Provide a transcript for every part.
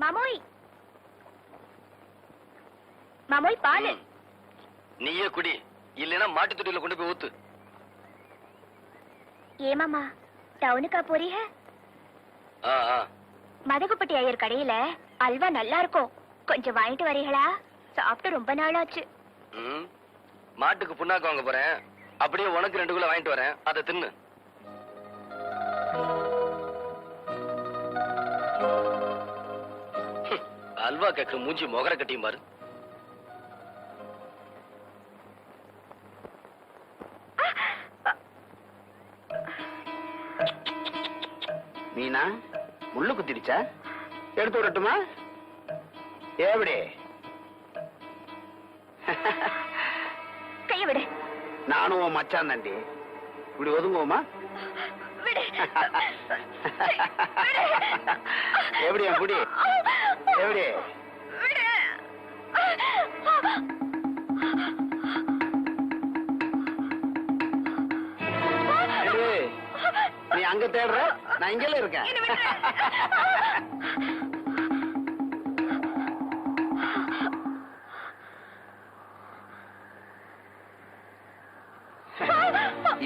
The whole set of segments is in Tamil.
மாமோய் மாமோய் பாலு. நீயே குடி, இல்லைன்னா மாட்டு தொட்டியில கொண்டு போய் ஊத்து. ஏமாமா டவுனுக்கா போறீங்க? மதகுப்பட்டி ஐயர் கடையில அல்வா நல்லா இருக்கும், கொஞ்சம் வாங்கிட்டு வரீங்களா? சாப்பிட்டு ரொம்ப நாள் ஆச்சு. மாட்டுக்கு புண்ணாக்கு வாங்க போறேன், அப்படியே உனக்கு 2 கிலோ வாங்கிட்டு வரேன், அதை தின்னு. அல்வா கேக்குற மூஞ்சி மொகர கட்டியும் பாரு. மீனா முள்ளு குத்திடுச்சா? எடுத்து விடட்டுமா? எப்படி? கைய விடு. நானும் உன் மச்சான் தாண்டி, இப்படி ஒதுங்குவோமா? எப்படி என் குடி? எப்படி? நீ அங்க தேடுற, நான் இங்கல இருக்கேன்.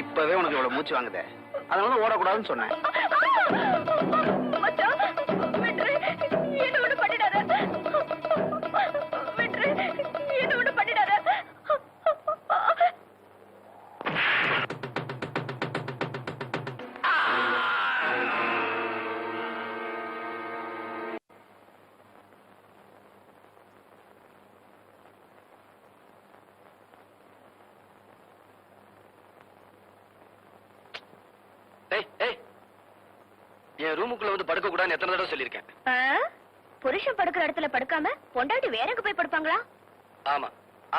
இப்பவே உனக்கு இவ்வளவு மூச்சு வாங்குதே, அதனால ஓடக்கூடாதுன்னு சொன்னேன். என் ரூமுக்குள்ள வந்து படுக்க கூடாதுன்னு எத்தனை தடவை சொல்லியிருக்கேன். புருஷன் படுக்கிற இடத்துல படுக்காம பொண்டாட்டி வேற எங்க போய் படுப்பாங்களா? ஆமா,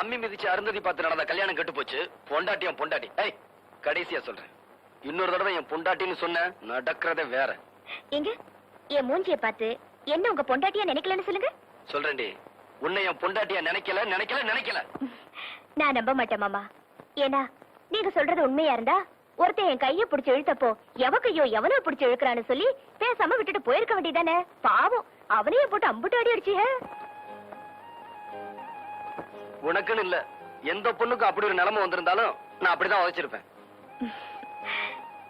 அம்மி மிதிச்சு அருந்ததி பார்த்து நடந்த கல்யாணம் கெட்டு போச்சு. பொண்டாட்டி என் பொண்டாட்டி. கடைசியா சொல்றேன், இன்னொரு தடவை என் பொண்டாட்டின்னு சொன்ன நடக்கிறதே வேற. எங்க என் மூஞ்சிய பார்த்து என்ன உங்க பொண்டாட்டியா நினைக்கலன்னு சொல்லுங்க. சொல்றேன்டி, உன்னை என் பொண்டாட்டியா நினைக்கல நினைக்கல நினைக்கல. நான் நம்ப மாட்டேன் மாமா. ஏன்னா நீங்க சொல்றது உண்மையா இருந்தா ஒருத்தன் என் கைய பிடிச்சு இழுத்தப்போ எவக்கையோ எவனோ பிடிச்சு இழுக்கிறான்னு சொல்லி பேசாம விட்டுட்டு போயிருக்க வேண்டியதானே? பாவம், அவனையே போட்டு அம்புட்டு அடி அடிச்சிய. உனக்குன்னு இல்ல, எந்த பொண்ணுக்கு அப்படி ஒரு நிலைமை வந்திருந்தாலும் நான் அப்படிதான் உழைச்சிருப்பேன்.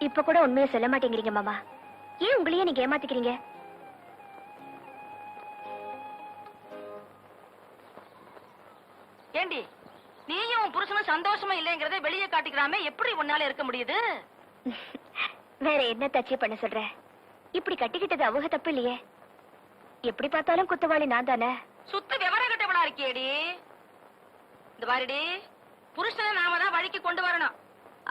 இப்ப கூட உண்மையை சொல்ல மாட்டேங்கிறீங்க மாமா. ஏன் உங்களையே நீங்க ஏமாத்திக்கிறீங்க? ஏண்டி, நீயும் உன் புருஷனும் சந்தோஷமா இல்லைங்கிறத வெளியே காட்டிக்கிறாம எப்படி உன்னால இருக்க முடியுது? வேற என்ன தச்சு பண்ண சொல்ற? இப்படி கட்டிக்கிட்டது அவங்க தப்பு இல்லையே. எப்படி பார்த்தாலும் குத்தவாளி நான் தானே. சுத்த விவரம் கட்டவளா இருக்கியேடி. இந்த பாருடி, புருஷனை நாம தான் வழிக்கு கொண்டு வரணும்.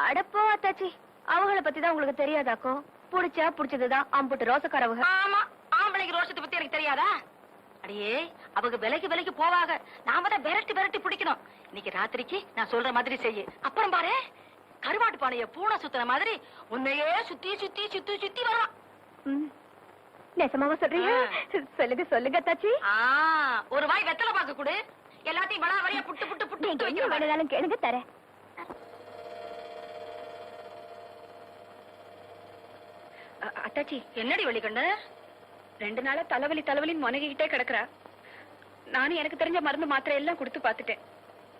அடப்போ அத்தாச்சி, அவங்கள பத்தி தான் உங்களுக்கு தெரியாதாக்கோ? புடிச்சா புடிச்சதுதான் அம்புட்டு ரோசக்காரவங்க. ஆமா, ஆம்பளைக்கு ரோஷத்தை பத்தி எனக்கு தெரியாதா? அடியே, அவங்க விலைக்கு விலைக்கு போவாங்க, நாம தான் விரட்டி விரட்டி பிடிக்கணும். இன்னைக்கு ராத்திரிக்கு நான் சொல்ற மாதிரி செய்ய. அப்புறம் பாரு, கருவாட்டு பானைய பூனை சுத்துற மாதிரி உன்னையே சுத்தி சுத்தி சுத்தி சுத்தி வரும். நெசமாவா சொல்றீங்க? சொல்லுங்க சொல்லுங்க அத்தாச்சி. ஒரு வாய் வெத்தலை பாக்க கொடு, எல்லாத்தையும் வளா வரையா புட்டு புட்டு புட்டு வேணாலும் கேளுங்க, தரேன். அத்தாச்சி, என்னடி வழி கண்ணு? 2 நாளா தலைவலி தலைவலின்னு முனகிக்கிட்டே கிடக்குறா. நானும் எனக்கு தெரிஞ்ச மருந்து மாத்திரை எல்லாம் கொடுத்து பார்த்துட்டேன்.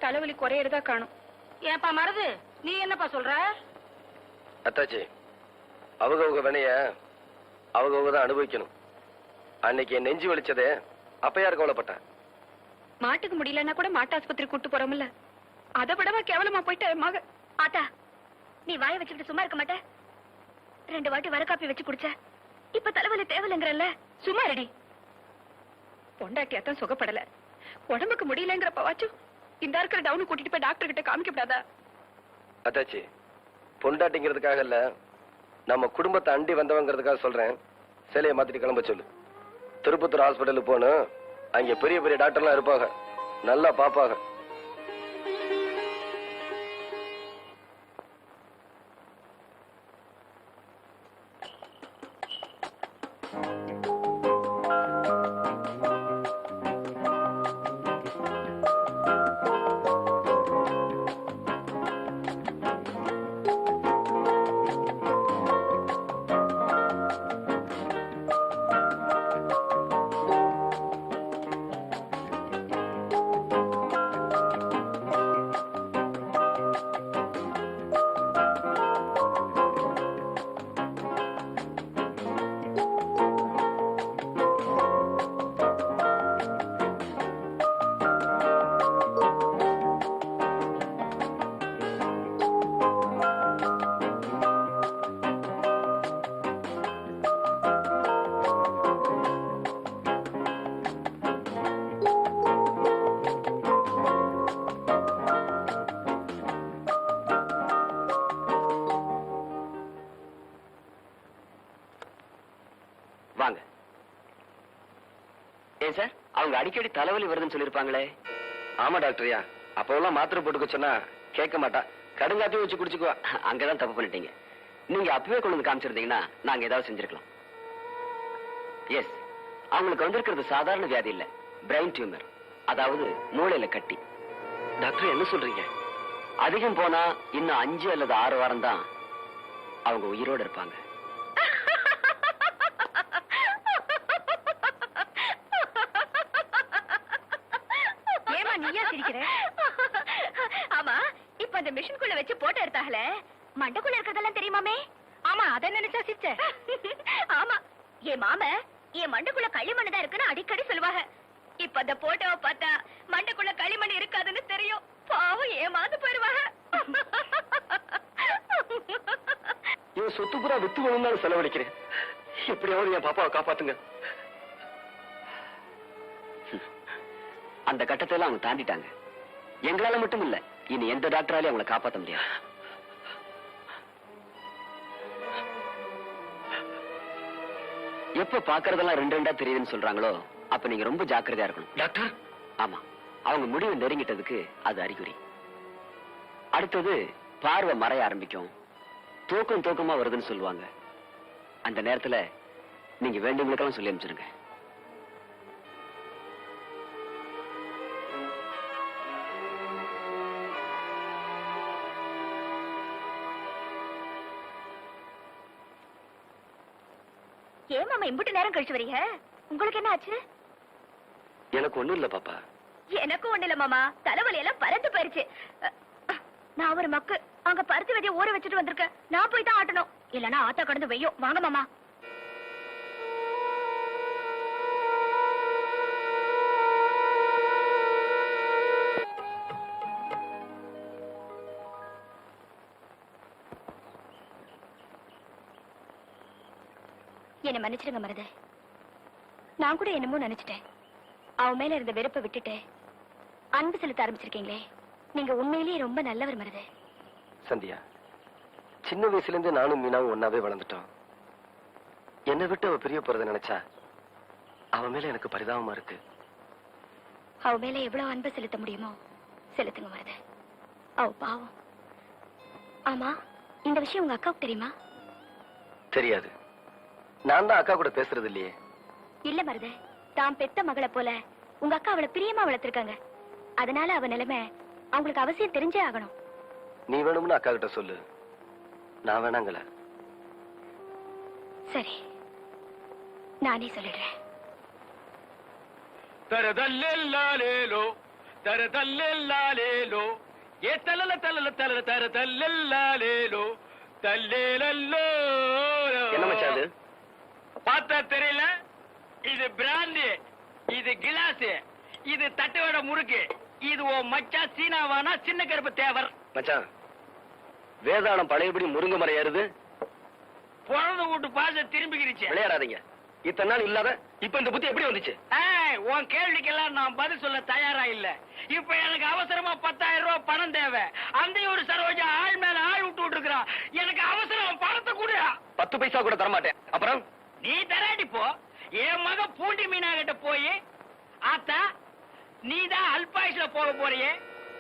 தலைவலி குறையறதா காணும். ஏப்பா மருது, நீ என்னப்பா சொல்ற? அத்தாச்சி, அவங்க வினைய அவங்க தான் அனுபவிக்கணும். அன்னைக்கு என் நெஞ்சு வலிச்சதே அப்ப யாரு கவலைப்பட்டேன்? மாட்டுக்கு முடியலன்னா கூட மாட்டாஸ்பத்திரி கூட்டு போறோம்ல, அதை விடவா கேவலமா போயிட்ட மக. ஆத்தா, நீ வாய வச்சுக்கிட்டு சும்மா இருக்க மாட்ட? 2 வாட்டி வர காப்பி வச்சு குடிச்ச, இப்ப தலைவலி தேவலைங்கிறல்ல. சும்மா ரெடி. பொண்டாட்டியாத்தான் சுகப்படல, உடம்புக்கு முடியலங்கிறப்பவாச்சும் இந்த இருக்கிற டவுனு கூட்டிட்டு போய் டாக்டர் கிட்ட காமிக்கப்படாதா? அத்தாச்சி, பொண்டாட்டிங்கிறதுக்காக இல்ல, நம்ம குடும்பத்தை அண்டி வந்தவங்கிறதுக்காக சொல்றேன். சேலையை மாத்திட்டு கிளம்ப சொல்லு. திருப்பத்தூர் ஹாஸ்பிட்டலுக்கு போகணும். அங்க பெரிய பெரிய டாக்டர்லாம் இருப்பாங்க, நல்லா பாப்பாங்க. ஏன் சார் அவங்க அடிக்கடி தலைவலி வருதுன்னு சொல்லிருப்பாங்களே? ஆமா டாக்டர்யா, அப்போலாம் மாத்திரை போட்டுக்க சொன்னா கேட்க மாட்டா, கடுங்காத்தையும் வச்சு குடிச்சுக்குவா. அங்கதான் தப்பு பண்ணிட்டீங்க. நீங்க அப்பவே கொண்டு வந்து காமிச்சிருந்தீங்கன்னா நாங்க ஏதாவது செஞ்சிருக்கலாம். எஸ், அவங்களுக்கு வந்திருக்கிறது சாதாரண வியாதி இல்ல, பிரெயின் டியூமர், அதாவது மூளையில கட்டி. டாக்டர் என்ன சொல்றீங்க? அதிகம் போனா இன்னும் 5 அல்லது 6 வாரம் தான் அவங்க உயிரோட இருப்பாங்க. ஏமா நீயா சிரிக்கிற? ஆமா, இப்ப அந்த மிஷின்குள்ள வச்சு போட்டோ எடுத்தாங்களே, மண்டைக்குள்ள இருக்கிறதெல்லாம் தெரியுமாமே? ஆமா, அத நினைச்சா சிரிச்ச. ஆமா, என் மாம என் மண்டைக்குள்ள களிமண் தான் இருக்குன்னு அடிக்கடி சொல்லுவாங்க. இப்ப அந்த போட்டோவை பார்த்தா மண்டைக்குள்ள களிமண் இருக்காதுன்னு தெரியும். பாவம் ஏமாந்து போயிருவாங்க. என் சொத்து பூரா வித்து வேணும்னு செலவழிக்கிறேன். எப்படியாவது என் பாப்பாவை காப்பாத்துங்க. அந்த கட்டத்தை எல்லாம் அவங்க தாண்டிட்டாங்க. எங்களால மட்டும் இல்ல, இனி எந்த டாக்டராலையும் அவங்களை காப்பாற்ற முடியாது. எப்ப பாக்குறதெல்லாம் 2 தெரியுதுன்னு சொல்றாங்களோ அப்ப நீங்க ரொம்ப ஜாக்கிரதையா இருக்கணும். டாக்டர், ஆமா, அவங்க முடிவு நெருங்கிட்டதுக்கு அது அறிகுறி. அடுத்தது பார்வை மறைய ஆரம்பிக்கும், தூக்கமா வருதுன்னு சொல்லுவாங்க. அந்த நேரத்துல நீங்க வேண்டியவங்களுக்கெல்லாம் சொல்லி அனுப்பிச்சிருங்க. ஏன் மாமா இம்புட்டு நேரம் கழிச்சு வரீங்க? உங்களுக்கு என்ன ஆச்சு? எனக்கு ஒண்ணும் இல்ல பாப்பா. எனக்கும் ஒண்ணு இல்ல மாமா, தலைவலி எல்லாம் பறந்து போயிருச்சு. நான் ஒரு மக்கு அங்க பருத்தி விதைய ஊற வச்சுட்டு வந்திருக்கேன். நான் போய் தான் ஆட்டணும், இல்லன்னா ஆத்தா கடந்து வெய்யும். வாங்க மாமா. என்ன மன்னிச்சிடுங்க மருது. நான் கூட என்னமோ நினைச்சிட்டேன். அவன் மேல இருந்த வெறுப்பை விட்டுட்டு அன்பு செலுத்த ஆரம்பிச்சிருக்கீங்களே, நீங்க உண்மையிலேயே ரொம்ப நல்லவர் மருது. சந்தியா, சின்ன வயசுல இருந்து நானும் மீனாவும் ஒன்னாவே வளர்ந்துட்டோம். என்னை விட்டு அவ பிரிய போறத நினைச்சா அவன் மேல எனக்கு பரிதாபமா இருக்கு. அவ மேல எவ்வளவு அன்பு செலுத்த முடியுமோ செலுத்துங்க மருது. அவ பாவம். ஆமா, இந்த விஷயம் உங்க அக்காவுக்கு தெரியுமா? தெரியாது. நான் தான் அக்கா கூட பேசுறது இல்லையே. இல்ல மருது, தான் பெத்த மகளை போல உங்க அக்கா அவளை பிரியமா வளர்த்திருக்காங்க. அதனால அவ நிலைமை அவங்களுக்கு அவசியம் தெரிஞ்சே ஆகணும். நீ வேணும்னு அக்கா கிட்ட சொல்லு, நான் வேணாங்கல. சரி, நானே சொல்லிடுறேன். தரதல்லேலோ தரதல்லேலோ ஏ தலல தலல தலல தரதல்லேலோ தல்லேலோ. என்ன மச்சான் அது? பார்த்தா தெரியல? இது பிராந்தி, இது கிளாஸ், இது தட்டுவடை முறுக்கு. இது ஓ மச்சா சீனாவானா சின்ன கருப்பு தேவர். மச்சான், வேதாளம் பழையபடி முருங்க மரம் ஏறுது. பிறந்த வீட்டு பாச திரும்பிக்கிருச்சு. விளையாடாதீங்க. இத்தனை நாள் இல்லாத இப்ப இந்த புத்தி எப்படி வந்துச்சு? உன் கேள்விக்கெல்லாம் நான் பதில் சொல்ல தயாரா இல்ல. இப்ப எனக்கு அவசரமா 10,000 ரூபாய் பணம் தேவை. அந்த ஒரு சரோஜா ஆள் மேல ஆள் விட்டு இருக்கிறான். எனக்கு அவசரம், பணத்தை கூட 10 பைசா கூட தரமாட்டேன். அப்புறம் நீ தராடி போ. என் மக பூண்டி மீனா கிட்ட போய், ஆத்தா நீதான் அல்பாயுஸ்ல போக போறியே,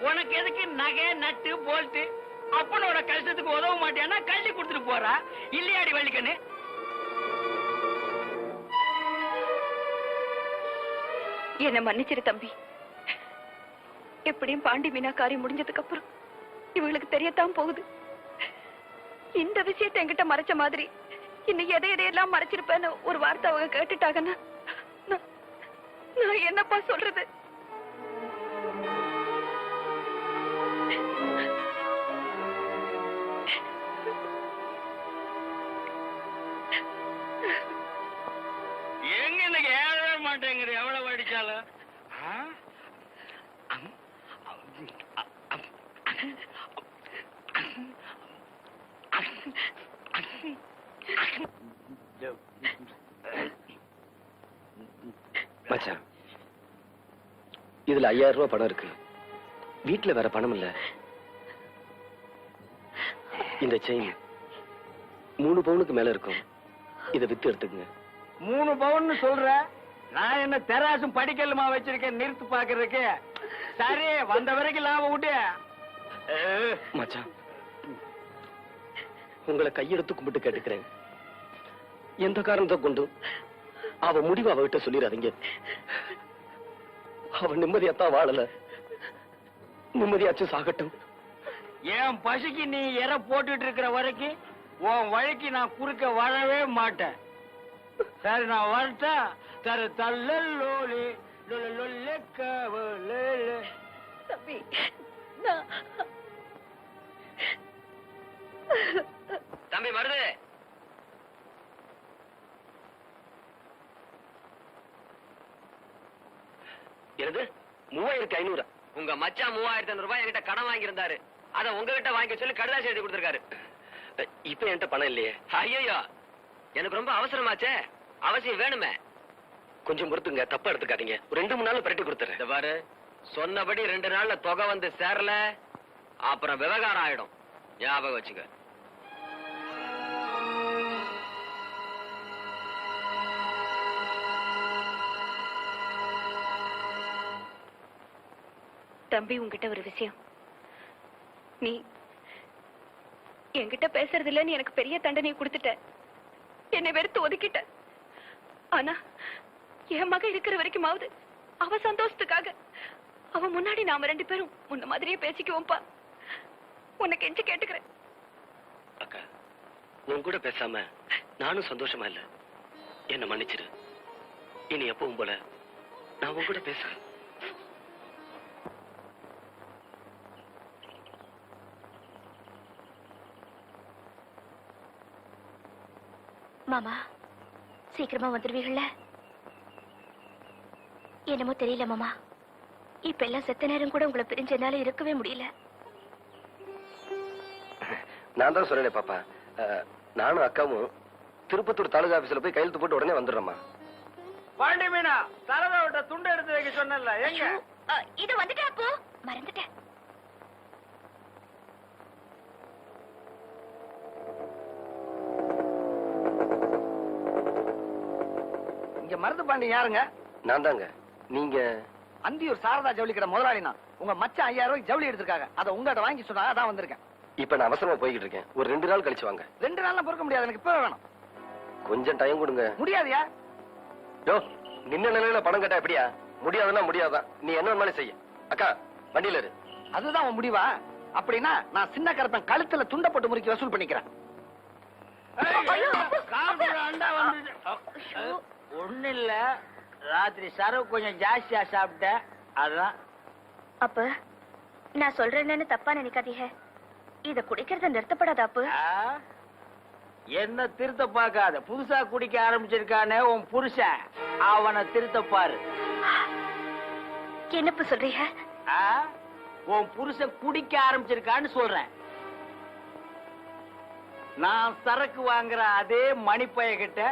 உனக்கு எதுக்கு நகை நட்டு போல்ட்டு, அப்பனோட கஷ்டத்துக்கு உதவ மாட்டேன்னா கல்வி கொடுத்துட்டு போறா இல்லையாடி வள்ளிக்கண்ணு? என்ன மன்னிச்சிரு தம்பி. எப்படியும் பாண்டி மீனா காரியம் முடிஞ்சதுக்கு அப்புறம் இவங்களுக்கு தெரியத்தான் போகுது. இந்த விஷயத்தை என்கிட்ட மறைச்ச மாதிரி இன்னைக்கு எதையெல்லாம் மறைச்சிருப்பேன்னு ஒரு வார்த்தை அவங்க கேட்டுட்டாங்கன்னா நான் என்னப்பா சொல்றது? எங்க எனக்கு ஏழவே மாட்டேங்கிற எவ்வளவு அடிச்சாலும். மச்சான், இதுல 5000 ரூபாய் பணம் இருக்கு. வீட்டுல வேற பணம் இல்ல. இந்த செயின் 3 பவுனுக்கு மேல இருக்கும். இதை வித்து எடுத்துக்குங்க. 3 பவுன் சொல்ற? நான் என்ன தெராசும் படிக்கலுமா வச்சிருக்கேன் நிறுத்து பாக்குறதுக்கு. சரி, வந்த வரைக்கும் லாபம் விட்டு. மச்சான், உங்களை கையெடுத்து கும்பிட்டு கேட்டுக்கிறேன். எந்த காரணத்தை கொண்டு அவ முடிவு அவகிட்ட சொல்லிடாதீங்க. அவ நிம்மதியாத்தான் வாழல, நிம்மதியாச்சும் சாகட்டும். என் பசிக்கு நீ எற போட்டுட்டு இருக்கிற வரைக்கும் உன் வழிக்கு நான் குறுக்க வரவே மாட்டேன். சரி, நான் வரட்டா? தர தள்ளோலி தம்பி, நான் தம்பி மருது, எனது 3500. உங்க மச்சான் 3500 ரூபாய் என்கிட்ட கடன் வாங்கியிருந்தாரு. அத உங்ககிட்ட வாங்கி சொல்லி கடுதாசி எழுதி கொடுத்திருக்காரு. இப்ப என்கிட்ட பணம் இல்லையே. ஐயோ, எனக்கு ரொம்ப அவசரமாச்சே, அவசியம் வேணுமே. கொஞ்சம் பொறுத்துங்க, தப்பா எடுத்துக்காதீங்க. ஒரு 2-3 நாள்ல பரட்டி கொடுத்துறேன். இந்த பாரு, சொன்னபடி 2 நாள்ல தொகை வந்து சேரல, அப்புறம் விவகாரம் ஆயிடும். ஞாபகம் வச்சுக்க. தம்பி, உங்ககிட்ட ஒரு விஷயம். நீ என்கிட்ட பேசுறது இல்லன்னு எனக்கு பெரிய தண்டனை கொடுத்துட்ட. என்னை வெறுத்து ஒதுக்கிட்ட. ஆனா என் மக இருக்கிற வரைக்குமாவது அவ சந்தோஷத்துக்காக அவ முன்னாடி நாம 2 பேரும் முன்ன மாதிரியே பேசிக்குவோம்ப்பா. உன்னை கெஞ்சி கேட்டுக்கிறேன். அக்கா, உன் கூட பேசாம நானும் சந்தோஷமா இல்ல. என்ன மன்னிச்சிரு. இனி எப்பவும் போல நான் உன் கூட பேசுறேன். மாமா, சீக்கிரமா வந்துருவீங்கல்ல? என்னமோ தெரியல மாமா, இப்ப எல்லாம் செத்த நேரம் கூட உங்களை பிரிஞ்சனால இருக்கவே முடியல. நான் தான் சொல்லல பாப்பா. நானும் அக்காவும் திருப்பத்தூர் தாலுகா ஆபீஸ்ல போய் கையெழுத்து போட்டு உடனே வந்துடுறோமா. பாண்டி மீனா, தரதோட்ட துண்டு எடுத்து வைக்க சொன்னல, எங்க? இது வந்துட்டேன் அப்போ, மறந்துட்டேன். இங்க மருது பாண்டி யாருங்க? நான் தாங்க. நீங்க? அந்தியூர் சாரதா ஜவுளி கடை முதலாளினா. உங்க மச்சான் 5000 ரூபாய்க்கு ஜவுளி எடுத்திருக்காங்க. அதை உங்ககிட்ட வாங்கி சொன்னா அதான் வந்திருக்கேன். இப்ப நான் அவசரமா போய்கிட்டு இருக்கேன். ஒரு 2 நாள் கழிச்சு வாங்க. 2 நாள்ல பொறுக்க முடியாது, எனக்கு இப்ப வேணும். கொஞ்சம் டைம் கொடுங்க. முடியாதியா? யோ, நின்ன நிலையில பணம் கேட்டா எப்படியா? முடியாதுன்னா முடியாதான். நீ என்ன வேணாலும் செய்ய. அக்கா, வண்டியில இரு. அதுதான் உன் முடிவா? அப்படின்னா நான் சின்ன கருப்பன் கழுத்துல துண்ட போட்டு முறுக்கி வசூல் பண்ணிக்கிறேன். ஒண்ணு இல்ல, ராத்திரி சரவு கொஞ்சம் ஜாஸ்தியா சாப்பிட்டேன், அதான். அப்ப நான் சொல்றேன்னு தப்பா நினைக்காதீங்க. இத குடிக்கிறத நிறுத்தப்படாத அப்பு. என்ன திருத்த பார்க்காத, புதுசா குடிக்க ஆரம்பிச்சிருக்கானே உன் புருஷன், அவனை திருத்த பாரு. என்னப்பு சொல்றீங்க? உன் புருஷன் குடிக்க ஆரம்பிச்சிருக்கான்னு சொல்றேன். நான் சரக்கு வாங்குற அதே மணிப்பைய கிட்ட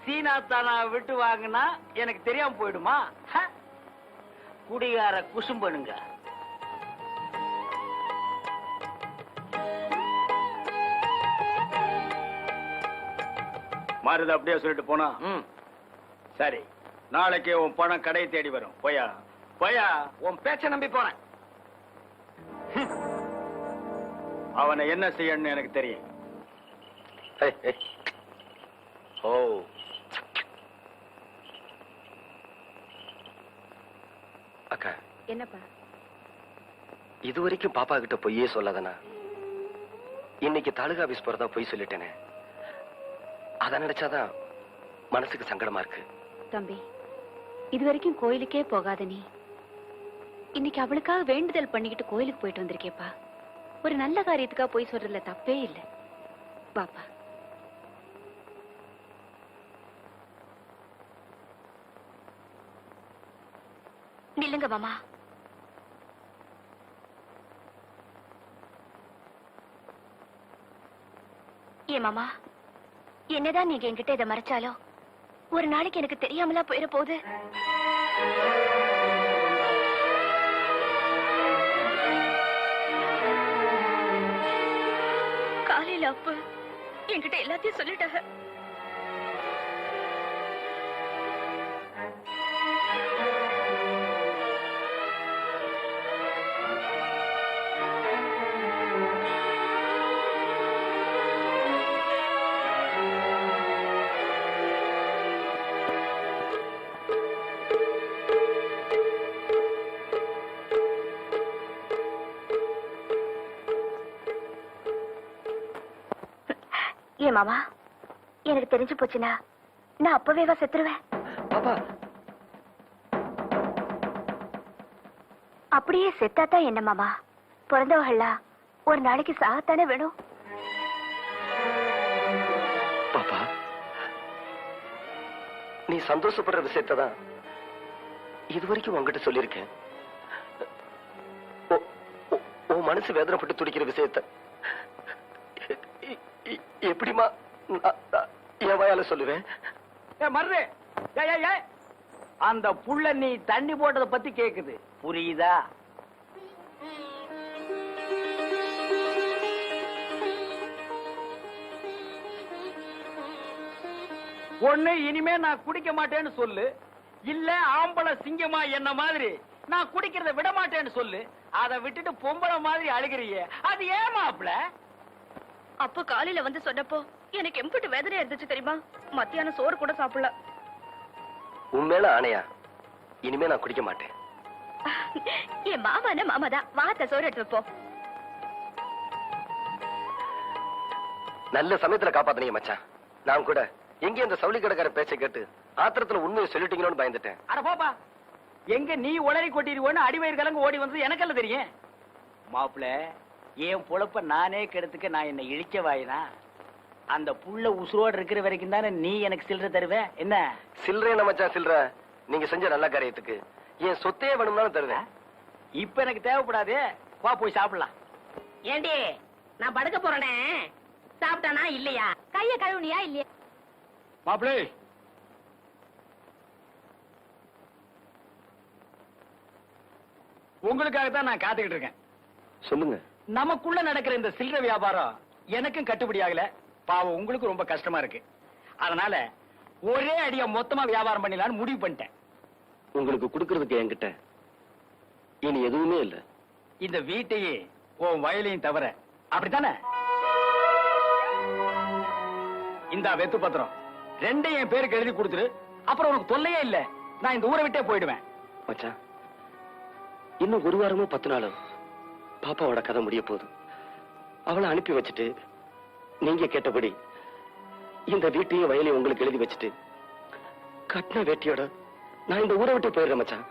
சீனா தானா விட்டு வாங்கினா எனக்கு தெரியாம போயிடுமா? குடிகார குசும்பனுங்க. மருது அப்படியே சொல்லிட்டு போனா? சரி, நாளைக்கு உன் பணம் கடை தேடி வரும். போயா போயா, உன் பேச்ச நம்பி போனேன். அவனை என்ன செய்யணும்னு எனக்கு தெரியும். ஓ, அக்கா. என்னப்பா? இதுவரைக்கும் பாப்பா கிட்ட பொய்யே சொல்லாதனா? இன்னைக்கு தாலுகா ஆபீஸ் போறதா பொய் சொல்லிட்டேனே. அத நினைச்சாதான் மனசுக்கு சங்கடமா இருக்கு. தம்பி, இது வரைக்கும் கோயிலுக்கே போகாத நீ இன்னைக்கு அவளுக்காக வேண்டுதல் பண்ணிக்கிட்டு கோயிலுக்கு போயிட்டு வந்திருக்கேப்பா. ஒரு நல்ல காரியத்துக்காக போய் சொல்றதுல தப்பே இல்லை. பாப்பா. நில்லுங்க மாமா. ஏ மாமா, என்னதான் நீங்க என்கிட்ட இதை மறைச்சாலோ ஒரு நாளைக்கு எனக்கு தெரியாமலா போயிட போகுது. காலையில அப்பு என்கிட்ட எல்லாத்தையும் சொல்லிட்டாங்க. ஏன் மாமா, எனக்கு தெரிஞ்சு போச்சுன்னா நான் அப்பவேவா செத்துருவேன். பாப்பா, அப்படியே செத்தாதான் என்ன மாமா, பிறந்தவர்களா ஒரு நாளைக்கு சாகத்தானே வேணும். பாப்பா, நீ சந்தோஷப்படுற விஷயத்தான் இதுவரைக்கும் உங்ககிட்ட சொல்லியிருக்கேன். உன் மனசு வேதனைப்பட்டு துடிக்கிற விஷயத்த எப்படிமா என் வாயால சொல்லுவேன்? மர்ரு, அந்த புள்ள நீ தண்ணி போட்டதை பத்தி கேக்குது, புரியுதா? ஒண்ணு இனிமே நான் குடிக்க மாட்டேன்னு சொல்லு, இல்ல ஆம்பளை சிங்கமா என்ன மாதிரி நான் குடிக்கிறத விட மாட்டேன்னு சொல்லு. அதை விட்டுட்டு பொம்பளை மாதிரி அழுகிறியே, அது ஏன் மாப்ள? அப்போ காலையில வந்து சொன்னப்போ எனக்கு எம்பிட்டு வேதனையா இருந்துச்சு தெரியுமா? மத்தியானம் சோறு கூட சாப்பிடல. உண்மையில ஆணையா, இனிமே நான் குடிக்க மாட்டேன். என் மாமானா மாமாதான், வாத்த சோறு எடுத்து வைப்போம். நல்ல சமயத்துல காப்பாத்தினீங்க மச்சான். நான் கூட எங்க இந்த சவுளி கடைக்கார பேச்சை கேட்டு ஆத்திரத்துல உண்மையை சொல்லிட்டீங்களோன்னு பயந்துட்டேன். அட போப்பா, எங்க நீ உளறி கொட்டிடுவோன்னு அடிவயிறு கலங்க ஓடி வந்தது எனக்கல்ல தெரியும். மாப்பிள, என் பொழப்ப நானே கெடுத்துக்க நான் என்ன இழிச்ச வாயினா? அந்த புள்ள உசுரோடு இருக்கிற வரைக்கும் தானே நீ எனக்கு சில்லற தருவ. என்ன சில்லறை என்ன மச்சான் சில்லற? நீங்க செஞ்ச நல்ல காரியத்துக்கு என் சொத்தையே வேணும்னாலும் தருவேன். இப்ப எனக்கு தேவைப்படாது, வா போய் சாப்பிடலாம். ஏண்டி நான் படுக்க போறேனே, சாப்பிட்டானா இல்லையா? கைய கழுவுனியா இல்லையா? மாப்பிளே, உங்களுக்காக தான் நான் காத்துக்கிட்டு இருக்கேன். சொல்லுங்க. நமக்குள்ள நடக்கிற இந்த சில்லறை வியாபாரம் எனக்கும் கட்டுப்படி ஆகல, பாவம் உங்களுக்கு ரொம்ப கஷ்டமா இருக்கு. அதனால ஒரே அடியா மொத்தமா வியாபாரம் பண்ணிடலாம்னு முடிவு பண்ணிட்டேன். உங்களுக்கு கொடுக்கறதுக்கு என்கிட்ட இனி எதுவுமே இல்ல. இந்த வீட்டையே உன் வயலையும் தவிர, அப்படித்தானே? இந்த வெத்து பத்திரம் ரெண்டையும் என் பேருக்கு எழுதி கொடுத்துரு, அப்புறம் உனக்கு தொல்லையே இல்ல. நான் இந்த ஊரை விட்டே போயிடுவேன். மச்சான், இன்னும் ஒரு வாரமோ 10 நாளோ பாப்பாவோட கதை முடிய போகுது. அவளை அனுப்பி வச்சுட்டு நீங்க கேட்டபடி இந்த வீட்டையும் வயலையும் உங்களுக்கு எழுதி வச்சுட்டு கட்டின வேட்டியோட நான் இந்த ஊரை விட்டு போயிடுறேன் மச்சான்.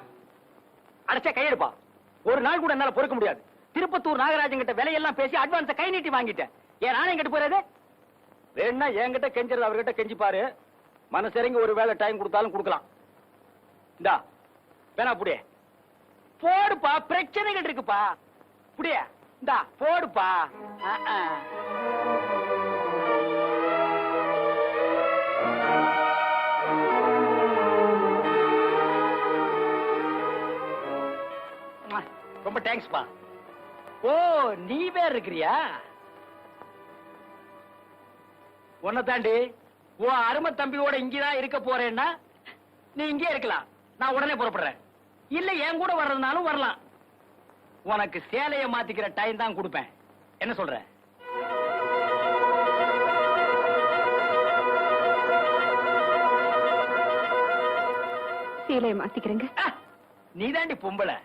அடைச்சா கையெடுப்பா, ஒரு நாள் கூட என்னால பொறுக்க முடியாது. திருப்பத்தூர் நாகராஜன் கிட்ட விலையெல்லாம் பேசி அட்வான்ஸ கை நீட்டி வாங்கிட்டேன். ஏன் நானே எங்கிட்ட போறது? வேணா என்கிட்ட கெஞ்சறது அவர்கிட்ட கெஞ்சி பாரு. மனசரிங்க ஒரு வேலை டைம் கொடுத்தாலும் கொடுக்கலாம். இந்தா வேணா புடியே போடுப்பா, பிரச்சனைகள் இருக்குப்பா. புடியே இந்தா போடுப்பா. ரொம்ப தேங்க்ஸ்பா. ஓ, நீ வேற இருக்கிறியா? உன்னை தாண்டி உன் அருமை தம்பியோட இங்கதான் இருக்க போறேன்னா நீ இங்கே இருக்கலாம், நான் உடனே புறப்படுறேன். இல்ல என் கூட வர்றதுனாலும் வரலாம். உனக்கு சேலைய மாத்திக்கிற டைம் தான் கொடுப்பேன். என்ன சொல்ற? சேலையை மாத்திக்கிறேங்க. நீ தாண்டி பொம்பளை.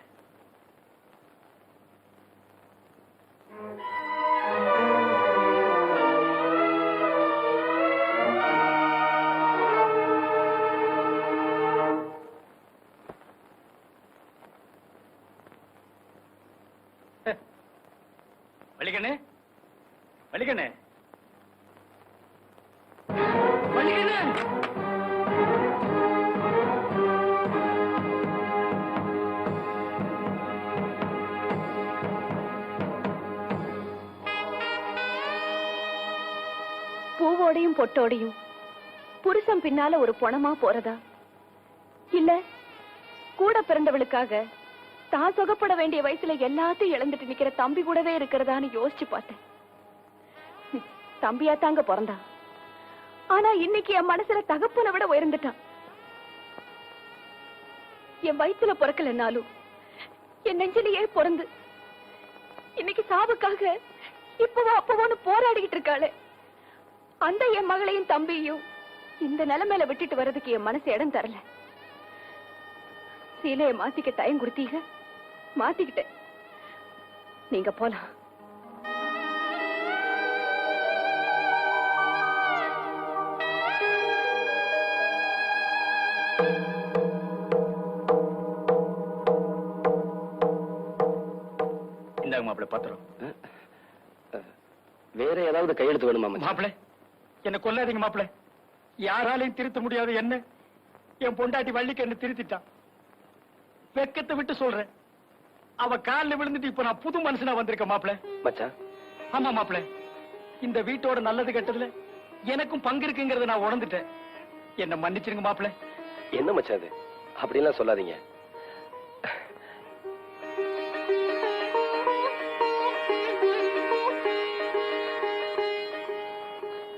வலிக்கண்ணு, வலிக்கண்ணு, வலிக்கண்ணு. பூவோடையும் பொட்டோடையும் புருஷன் பின்னால ஒரு பொணமா போறதா, இல்ல கூட பிறந்தவளுக்காக தான் சொகப்பட வேண்டிய வயசுல எல்லாத்தையும் இழந்துட்டு நிக்கிற தம்பி கூடவே இருக்கிறதான்னு யோசிச்சு பார்த்தேன். தம்பியா தாங்க பிறந்தான், ஆனா இன்னைக்கு என் மனசுல தகப்பனை விட உயர்ந்துட்டான். என் வயிற்றுல பிறக்கலனாலும் என் நெஞ்சிலேயே பிறந்து இன்னைக்கு சாவுக்காக இப்பவோ அப்பவோன்னு போராடிக்கிட்டு இருக்காளே, அந்த என் மகளையும் தம்பியையும் இந்த நிலைமையில விட்டுட்டு வர்றதுக்கு என் மனசு இடம் தரல. சீலையை மாத்திக்க டைம் கொடுத்தீங்க, மாத்திக்கிட்டேன். நீங்க போலாம். இந்தாங்க மாப்பிள்ள பத்திரம். வேற ஏதாவது கையெழுத்து வேணுமா மச்சான்? மாப்பிள்ள என்ன கொல்லாதீங்க மாப்பிள்ள. யாராலையும் திருத்த முடியாது என்ன என் பொண்டாட்டி வள்ளிக்கு என்ன திருத்திட்டான். வெக்கத்தை விட்டு சொல்றேன், அவ காலில் விழுந்துட்டு இப்ப நான் புது மனுஷனா வந்திருக்கேன் மாப்பிள்ள. மச்சான் ஆமா மாப்பிள்ள, இந்த வீட்டோட நல்லது கெட்டதுல எனக்கும் பங்கு இருக்குங்கிறத நான் உணர்ந்துட்டேன். என்ன மன்னிச்சிருங்க மாப்பிள்ள. என்ன மச்சான் அது? அப்படிலாம் சொல்லாதீங்க.